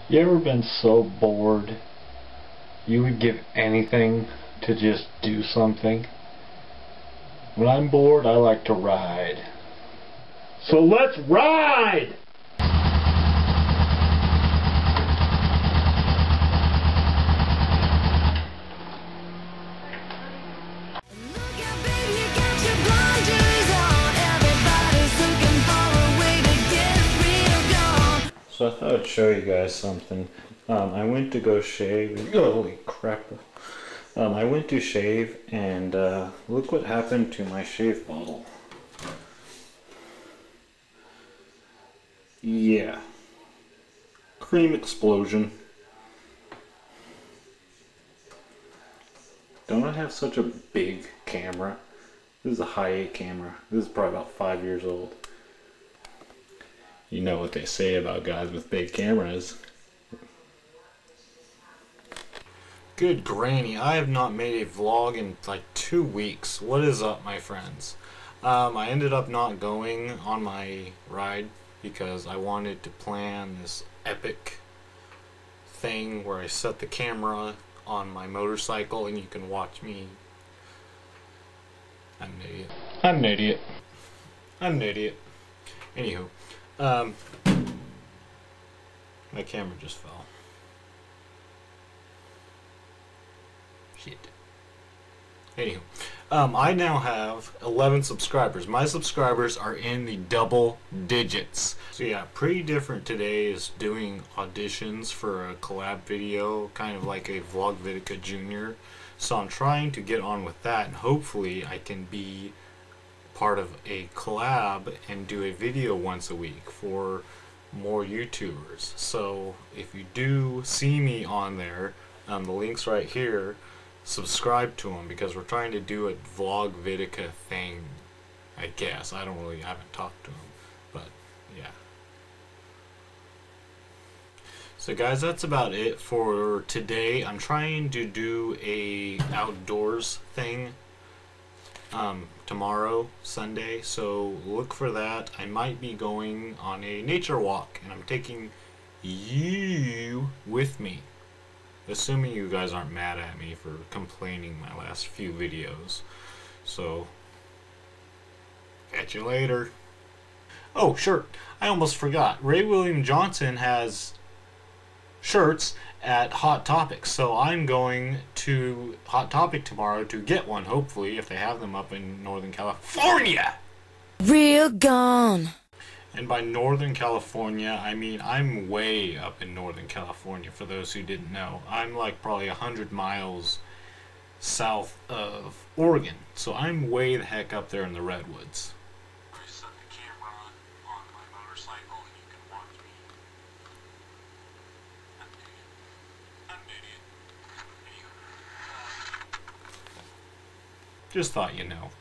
You ever been so bored you would give anything to just do something? When I'm bored, I like to ride. So let's ride! So I thought I'd show you guys something. I went to go shave. Holy crap. I went to shave and look what happened to my shave bottle. Yeah. Cream explosion. Don't I have such a big camera? This is a high-8 camera. This is probably about 5 years old. You know what they say about guys with big cameras. Good granny, I have not made a vlog in like 2 weeks. What is up, my friends? I ended up not going on my ride because I wanted to plan this epic thing where I set the camera on my motorcycle and you can watch me. I'm an idiot. I'm an idiot. I'm an idiot. Anywho. My camera just fell. Shit. Anywho, I now have 11 subscribers. My subscribers are in the double digits. So yeah, pretty different today is doing auditions for a collab video, kind of like a Vlogvidica Junior. So I'm trying to get on with that, and hopefully I can be part of a collab and do a video once a week for more YouTubers. So if you do see me on there, the link's right here, subscribe to them because we're trying to do a Vlogvidica thing, I guess. I haven't talked to them, but yeah. So guys, that's about it for today. I'm trying to do a outdoors thing tomorrow, Sunday, so look for that. I might be going on a nature walk, and I'm taking you with me. Assuming you guys aren't mad at me for complaining my last few videos. So, catch you later. Oh, shirt. I almost forgot. Ray William Johnson has shirts at Hot Topic, so I'm going to Hot Topic tomorrow to get one, hopefully, if they have them up in Northern California. Real gone. And by Northern California, I mean I'm way up in Northern California, for those who didn't know. I'm like probably 100 miles south of Oregon, so I'm way the heck up there in the redwoods. I set the camera on my motorcycle and you can watch me. I'm an idiot. Just thought you know.